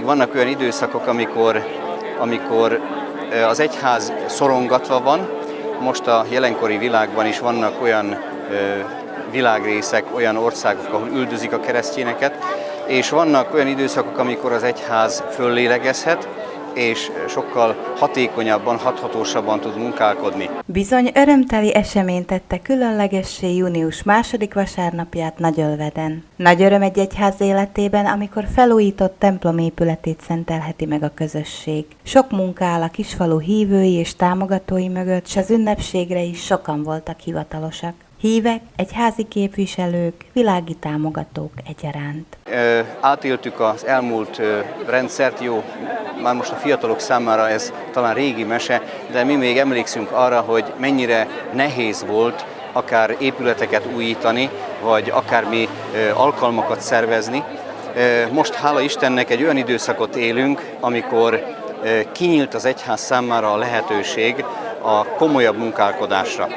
vannak olyan időszakok, amikor az egyház szorongatva van. Most a jelenkori világban is vannak olyan világrészek, olyan országok, ahol üldözik a keresztényeket, és vannak olyan időszakok, amikor az egyház föllélegezhet, és sokkal hatékonyabban, hathatósabban tud munkálkodni. Bizony örömteli esemény tette különlegessé június 2. vasárnapját Nagyölveden. Nagy öröm egy egyház életében, amikor felújított templomépületét szentelheti meg a közösség. Sok munka áll a kisfalu hívői és támogatói mögött, s az ünnepségre is sokan voltak hivatalosak. Hívek, egyházi képviselők, világi támogatók egyaránt. Átéltük az elmúlt rendszert, jó, már most a fiatalok számára ez talán régi mese, de mi még emlékszünk arra, hogy mennyire nehéz volt akár épületeket újítani, vagy akármi alkalmakat szervezni. Most hála Istennek egy olyan időszakot élünk, amikor kinyílt az egyház számára a lehetőség a komolyabb munkálkodásra.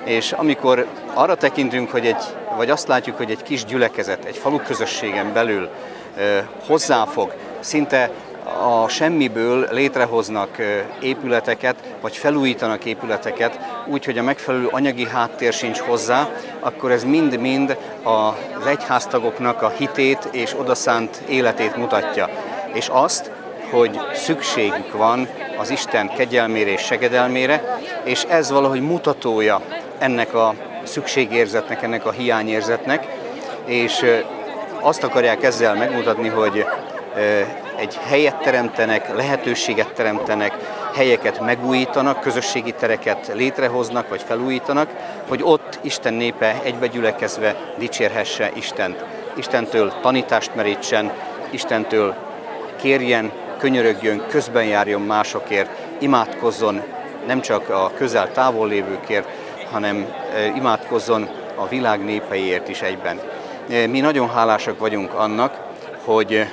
És amikor arra tekintünk, vagy azt látjuk, hogy egy kis gyülekezet, egy falu közösségen belül hozzáfog, szinte a semmiből létrehoznak épületeket, vagy felújítanak épületeket, úgy, hogy a megfelelő anyagi háttér sincs hozzá, akkor ez mind-mind az egyháztagoknak a hitét és odaszánt életét mutatja. És azt, hogy szükségük van az Isten kegyelmére és segedelmére, és ez valahogy mutatója ennek a szükségérzetnek, ennek a hiányérzetnek, és azt akarják ezzel megmutatni, hogy egy helyet teremtenek, lehetőséget teremtenek, helyeket megújítanak, közösségi tereket létrehoznak, vagy felújítanak, hogy ott Isten népe egybegyülekezve dicsérhesse Istent. Istentől tanítást merítsen, Istentől kérjen, könyörögjön, közben járjon másokért, imádkozzon nem csak a közel-távol lévőkért, hanem imádkozzon a világ népeiért is egyben. Mi nagyon hálásak vagyunk annak, hogy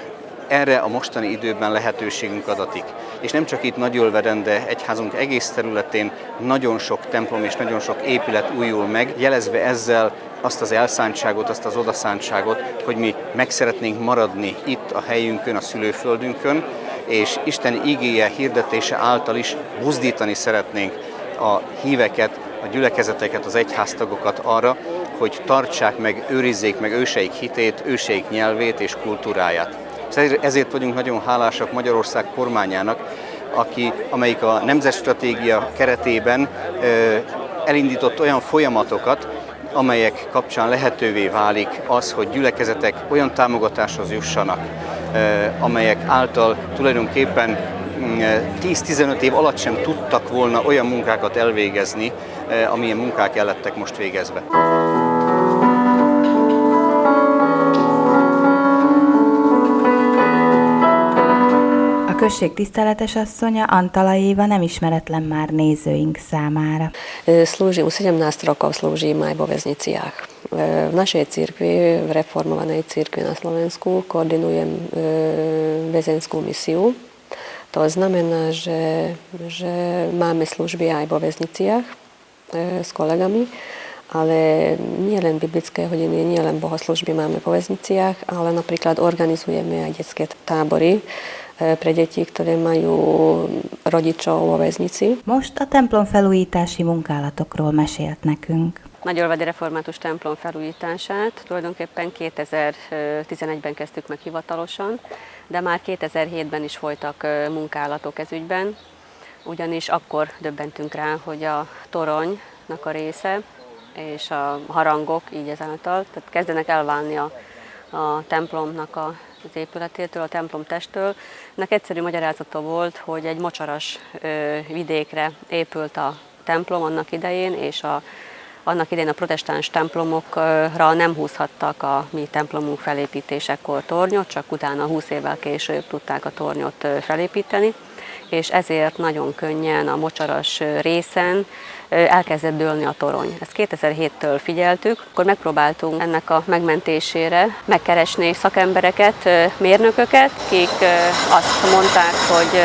erre a mostani időben lehetőségünk adatik. És nem csak itt Nagyölveden, de egyházunk egész területén nagyon sok templom és nagyon sok épület újul meg, jelezve ezzel azt az elszántságot, azt az odaszántságot, hogy mi meg szeretnénk maradni itt a helyünkön, a szülőföldünkön, és Isten igéje hirdetése által is buzdítani szeretnénk a híveket, a gyülekezeteket, az egyháztagokat arra, hogy tartsák meg, őrizzék meg őseik hitét, őseik nyelvét és kultúráját. Ezért vagyunk nagyon hálásak Magyarország kormányának, amelyik a Nemzetstratégia keretében elindított olyan folyamatokat, amelyek kapcsán lehetővé válik az, hogy gyülekezetek olyan támogatáshoz jussanak, amelyek által tulajdonképpen 10-15 év alatt sem tudtak volna olyan munkákat elvégezni, amilyen munkák el lettek most végezve. A község tiszteletes asszonya, Antala Éva nem ismeretlen már nézőink számára. Slúžim, 17 rokov slúžim aj vo väzniciach. V našej cirkvi, v reformovanej cirkvi na Slovensku, koordinujem väzenskú misiu. To znamená, že máme služby aj vo väzniciach s kolegami, ale nie len biblické hodiny, nie len bohoslužby máme vo väzniciach, ale napríklad organizujeme aj detské tábory pre deti, ktoré majú rodičov vo väznici. Most a templom felújítási munkálatokról mesélt nekünk. Nagyölvedi Református templom felújítását tulajdonképpen 2011-ben kezdtük meg hivatalosan, de már 2007-ben is folytak munkálatok ez ügyben, ugyanis akkor döbbentünk rá, hogy a toronynak a része és a harangok így ezáltal, tehát kezdenek elválni a templomnak az épületétől, a templom testtől. Ennek egyszerű magyarázata volt, hogy egy mocsaras vidékre épült a templom annak idején, és annak idején a protestáns templomokra nem húzhattak a mi templomunk felépítésekor tornyot, csak utána 20 évvel később tudták a tornyot felépíteni, és ezért nagyon könnyen a mocsaras részen elkezdett dőlni a torony. Ezt 2007-től figyeltük, akkor megpróbáltunk ennek a megmentésére megkeresni szakembereket, mérnököket, akik azt mondták, hogy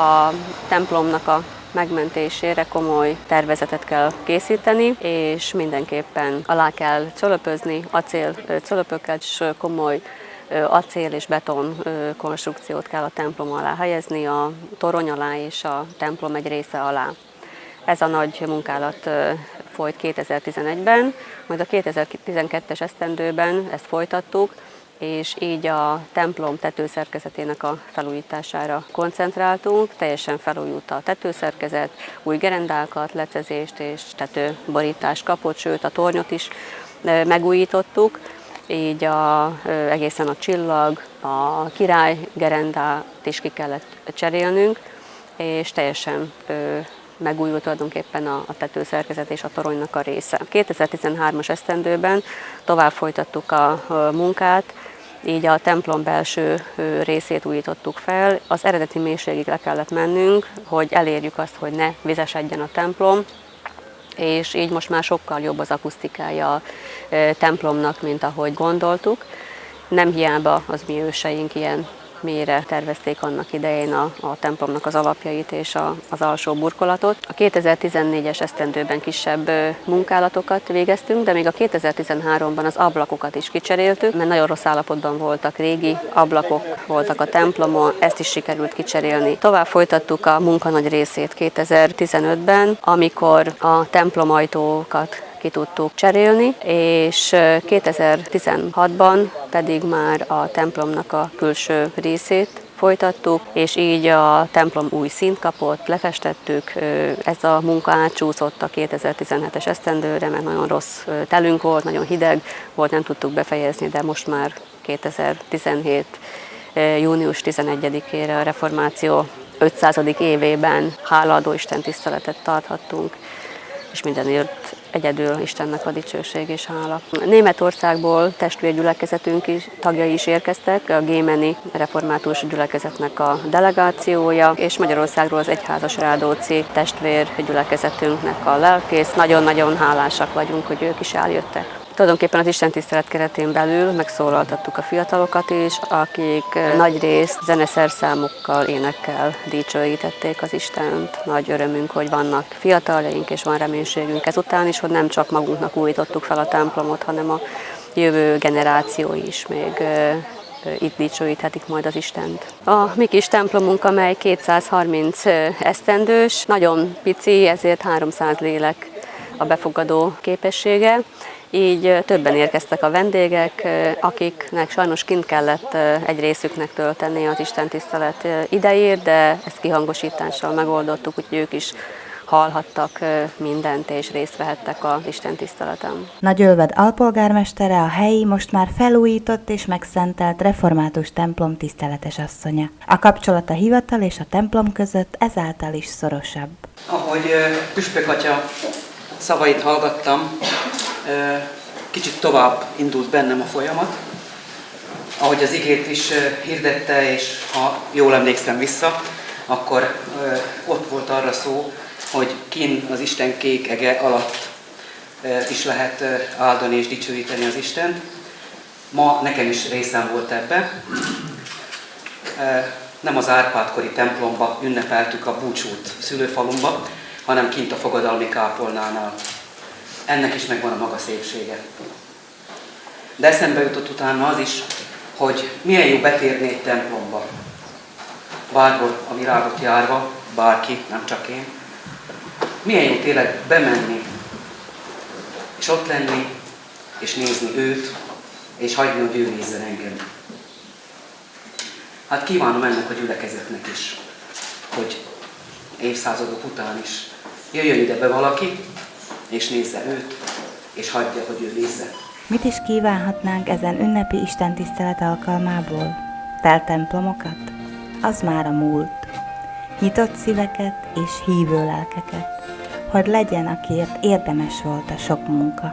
a templomnak a megmentésére komoly tervezetet kell készíteni, és mindenképpen alá kell cölöpözni, acél cölöpöket, és komoly acél és beton konstrukciót kell a templom alá helyezni, a torony alá és a templom egy része alá. Ez a nagy munkálat folyt 2011-ben, majd a 2012-es esztendőben ezt folytattuk, és így a templom tetőszerkezetének a felújítására koncentráltunk. Teljesen felújult a tetőszerkezet, új gerendákat, lecezést és tetőborítást kapott, sőt a tornyot is megújítottuk. Így egészen a csillag, a király gerendát is ki kellett cserélnünk, és teljesen megújult tulajdonképpen a tetőszerkezet és a toronynak a része. 2013-as esztendőben tovább folytattuk a munkát, így a templom belső részét újítottuk fel. Az eredeti mélységig le kellett mennünk, hogy elérjük azt, hogy ne vizesedjen a templom, és így most már sokkal jobb az akusztikája a templomnak, mint ahogy gondoltuk. Nem hiába az mi őseink ilyen mélyre tervezték annak idején a templomnak az alapjait és az alsó burkolatot. A 2014-es esztendőben kisebb munkálatokat végeztünk, de még a 2013-ban az ablakokat is kicseréltük, mert nagyon rossz állapotban voltak, régi ablakok voltak a templomon, ezt is sikerült kicserélni. Tovább folytattuk a munka nagy részét 2015-ben, amikor a templomajtókat ki tudtuk cserélni, és 2016-ban pedig már a templomnak a külső részét folytattuk, és így a templom új színt kapott, lefestettük. Ez a munka átcsúszott a 2017-es esztendőre, mert nagyon rossz telünk volt, nagyon hideg volt, nem tudtuk befejezni, de most már 2017. június 11-ére a reformáció 500. évében hálaadó Isten tiszteletet tarthattunk, és mindenért egyedül Istennek a dicsőség és hála. Németországból testvérgyülekezetünk is, tagjai is érkeztek, a Gémeni református gyülekezetnek a delegációja, és Magyarországról az Egyházas Rádóci testvérgyülekezetünknek a lelkész. Nagyon-nagyon hálásak vagyunk, hogy ők is eljöttek. Tulajdonképpen az istentisztelet keretén belül megszólaltattuk a fiatalokat is, akik nagyrészt zeneszerszámokkal, énekkel dicsőítették az Istent. Nagy örömünk, hogy vannak fiataljaink, és van reménységünk ezután is, hogy nem csak magunknak újítottuk fel a templomot, hanem a jövő generációi is még itt dicsőíthetik majd az Istent. A mi kis templomunk, amely 230 esztendős, nagyon pici, ezért 300 lélek a befogadó képessége. Így többen érkeztek a vendégek, akiknek sajnos kint kellett egy részüknek tölteni az istentisztelet idejét, de ezt kihangosítással megoldottuk, úgyhogy ők is hallhattak mindent és részt vehettek az istentiszteleten. Nagyölved alpolgármestere a helyi, most már felújított és megszentelt református templom tiszteletes asszonya. A kapcsolat a hivatal és a templom között ezáltal is szorosabb. Ahogy püspök atya szavait hallgattam, kicsit tovább indult bennem a folyamat, ahogy az igét is hirdette, és ha jól emlékszem vissza, akkor ott volt arra szó, hogy kín az Isten kék ege alatt is lehet áldani és dicsőíteni az Istent. Ma nekem is részem volt ebbe. Nem az Árpád-kori templomba ünnepeltük a búcsút szülőfalumba, hanem kint a fogadalmi kápolnánál. Ennek is megvan a maga szépsége. De eszembe jutott utána az is, hogy milyen jó betérni egy templomba. Bárhol a világot járva, bárki, nem csak én. Milyen jó tényleg bemenni, és ott lenni, és nézni őt, és hagyni, hogy ő nézzen engem. Hát kívánom ennek a gyülekezetnek is, hogy évszázadok után is jöjjön ide be valaki, és nézze őt, és hagyja, hogy ő nézze. Mit is kívánhatnánk ezen ünnepi istentisztelet alkalmából? Telt templomokat? Az már a múlt. Nyitott szíveket és hívő lelkeket, hogy legyen, akiért érdemes volt a sok munka.